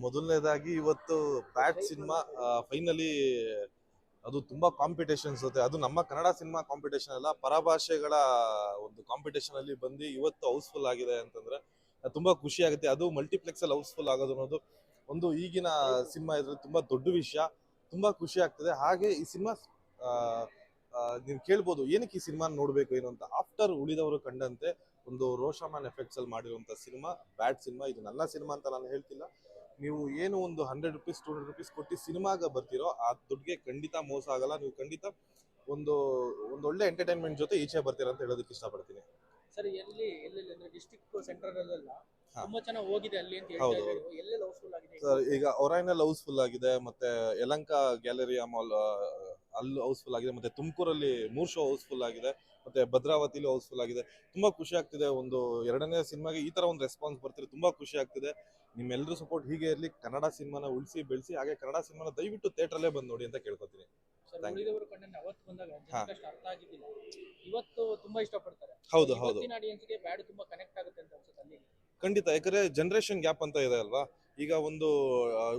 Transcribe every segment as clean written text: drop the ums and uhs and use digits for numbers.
ಮೊದಲನೇದಾಗಿ ಇವತ್ತು bat cinema finally ಅದು ತುಂಬಾ ಕಾಂಪಿಟೇಷನ್ಸ್ ಇರುತ್ತೆ. ಅದು ನಮ್ಮ ಕನ್ನಡ ಸಿನಿಮಾ ಕಾಂಪಿಟೇಷನ್ ಅಲ್ಲ, ಪರಭಾಷೆಗಳ ಒಂದು ಕಾಂಪಿಟೇಷನ್ ಅಲ್ಲಿ ಬಂದು ಇವತ್ತು ಹೌಸ್ಫುಲ್ ಆಗಿದೆ ಅಂತಂದ್ರೆ ತುಂಬಾ ಖುಷಿ ಆಗುತ್ತೆ. ಅದು ಮಲ್ಟಿಪ್ಲೆಕ್ಸ್ ಅಲ್ಲಿ ಹೌಸ್ಫುಲ್ ಆಗೋದು ಅನ್ನೋದು ಒಂದು ಈಗಿನ ಸಿನಿಮಾ ಇದ್ರೆ ತುಂಬಾ ದೊಡ್ಡ ವಿಷಯ. ತುಂಬಾ ಖುಷಿ ಆಗ್ತದೆ. ಹಾಗೆ ಈ ಸಿನಿಮಾ ನೀವು ಕೇಳ್ಬೋದು ಏನಕ್ಕೆ ಈ ಸಿನಿಮಾ ನೋಡ್ಬೇಕು ಏನು ಅಂತ. ಆಫ್ಟರ್ ಉಳಿದವರು ಕಂಡಂತೆ ಒಂದು ರೋಷಾಮನ್ ಎಫೆಕ್ಟ್ಸ್ ಅಲ್ಲಿ ಮಾಡಿರುವಂತ ಸಿನಿಮಾ ಬ್ಯಾಟ್ ಸಿನಿಮಾ. ಇದು ನನ್ನ ಸಿನಿಮಾ ಅಂತ ನಾನು ಹೇಳ್ತಿಲ್ಲ. ನೀವು ಏನು ಒಂದು ₹100 ₹200 ಕೊಟ್ಟು ಸಿನಿಮಾಗ ಬರ್ತಿರೋ ಆ ದುಡ್ಡಿಗೆ ಖಂಡಿತ ಮೋಸ ಆಗಲ್ಲ. ನೀವು ಖಂಡಿತ ಒಂದು ಒಳ್ಳೆ ಎಂಟರ್ಟೈನ್ಮೆಂಟ್ ಜೊತೆ ಈಚೆ ಬರ್ತೀರಾ ಅಂತ ಹೇಳೋದಕ್ಕೆ ಇಷ್ಟಪಡ್ತೀನಿ. ಸರ್ ಎಲ್ಲೆಲ್ಲಿ ಅಂದ್ರೆ ಡಿಸ್ಟ್ರಿಕ್ಟ್ ಸೆಂಟರ್ ಅಲ್ಲೆಲ್ಲ ಹಾ. ತುಂಬಾ ಚೆನ್ನಾಗಿ ಹೋಗಿದೆ ಅಲ್ಲಿ ಅಂತ ಹೇಳ್ತಾ ಹೌದು ಇದ್ದಾರೆ. ಎಲ್ಲೆಲ್ಲಿ ಹೌಸ್ಫುಲ್ ಆಗಿದೆ? ಸರ್, ಈಗ ಒರೈನಲ್ ಹೌಸ್ಫುಲ್ ಆಗಿದೆ, ಮತ್ತೆ ಯಲಂಕ ಗ್ಯಾಲರಿಯಾ ಮಾಲ್ ಅಲ್ಲಿ ಹೌಸ್ಫುಲ್ ಆಗಿದೆ, ಮತ್ತೆ ತುಮಕೂರಲ್ಲಿ 3 ಶೋ ಹೌಸ್ಫುಲ್ ಆಗಿದೆ, ಮತ್ತೆ ಭದ್ರಾವತಿಲಿ ಹೌಸ್ಫುಲ್ ಆಗಿದೆ. ತುಂಬಾ ಖುಷಿ ಆಗ್ತಿದೆ. ಒಂದು ಎರಡನೇ ಸಿನಿಮಾಗೆ ಈ ತರ ಒಂದು ರೆಸ್ಪಾನ್ಸ್ ಬರ್ತಿದೆ, ತುಂಬಾ ಖುಷಿ ಆಗ್ತಿದೆ. ನಿಮ್ಮೆಲ್ಲರೂ ಸಪೋರ್ಟ್ ಹೀಗೆ ಇರ್ಲಿ. ಕನ್ನಡ ಸಿನಿಮಾನ ಉಳಿಸಿ ಬೆಳೆಸಿ, ಹಾಗೆ ಕನ್ನಡ ಸಿನಿಮಾನ ದಯವಿಟ್ಟು ಥಿಯೇಟರ್ಲ್ಲೇ ಬಂದು ನೋಡಿ ಅಂತ ಕೇಳ್ಕೊತೀನಿ. Sir, thank you. ಉಳಿದವರು ಕಂಡ ಅವತ್ತು ಬಂದಾಗ ಹಾ, ಜನಕ್ಕೆ ಅಷ್ಟು ಅರ್ಥ ಆಗಿದ್ದಿಲ್ಲ. ಇವತ್ತು ತುಂಬಾ ಇಷ್ಟಪಡ್ತಾರೆ. ಹೌದು ಹೌದು, ಇವತ್ತಿನ ಆಡಿಯನ್ಸ್ಗೆ ಬ್ಯಾಡ್ ತುಂಬಾ ಕನೆಕ್ಟ್ ಆಗುತ್ತೆ ಅಂತ ಅನ್ಸುತ್ತೆ ಅಲ್ಲಿ. ಖಂಡಿತ. ಯಾಕಂದ್ರೆ ಜನರೇಷನ್ ಗ್ಯಾಪ್ ಅಂತ ಇದೆ ಅಲ್ವಾ. ಈಗ ಒಂದು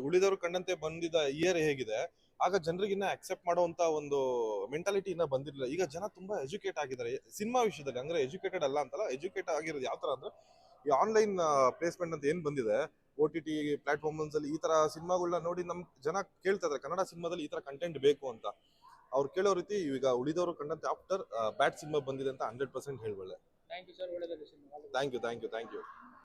ಉಳಿದವರು ಕಂಡಂತೆ ಬಂದಿದ್ದ ಇಯರ್ ಹೇಗಿದೆ, ಆಗ ಜನರಿಗೆ ಇನ್ನ ಅಕ್ಸೆಪ್ಟ್ ಮಾಡುವಂತ ಒಂದು ಮೆಂಟಾಲಿಟಿ ಇನ್ನ ಬಂದಿರಲಿಲ್ಲ. ಈಗ ಜನ ತುಂಬಾ ಎಜುಕೇಟ್ ಆಗಿದ್ದಾರೆ ಸಿನಿಮಾ ವಿಷಯದಲ್ಲಿ. ಅಂದ್ರೆ ಎಜುಕೇಟೆಡ್ ಅಲ್ಲ ಅಂತಲ್ಲ, ಎಜುಕೇಟ್ ಆಗಿರೋದು ಯಾವ ತರ ಅಂದ್ರೆ ಈ ಆನ್ಲೈನ್ ಪ್ಲೇಸ್ಮೆಂಟ್ ಅಂತ ಏನ್ ಬಂದಿದೆ, OTT ಪ್ಲಾಟ್ಫಾರ್ಮ್ಸ್ ಅಲ್ಲಿ ಈ ತರ ಸಿನಿಮಾಗಳನ್ನ ನೋಡಿ ನಮ್ ಜನ ಕೇಳ್ತಾ ಇದಾರೆ ಕನ್ನಡ ಸಿನಿಮಾದಲ್ಲಿ ಈ ತರ ಕಂಟೆಂಟ್ ಬೇಕು ಅಂತ. ಅವ್ರು ಕೇಳೋ ರೀತಿ ಈಗ ಉಳಿದವರು ಕಂಡಂತೆ ಆಫ್ಟರ್ ಬ್ಯಾಟ್ ಸಿನಿಮಾ ಬಂದಿದೆ ಅಂತ 100% ಹೇಳ್ಬಲ್ಲೆ. ಥ್ಯಾಂಕ್ ಯು ಸರ್, ಒಳ್ಳೆದಾಗಲಿ ಸಿನಿಮಾ. Thank you.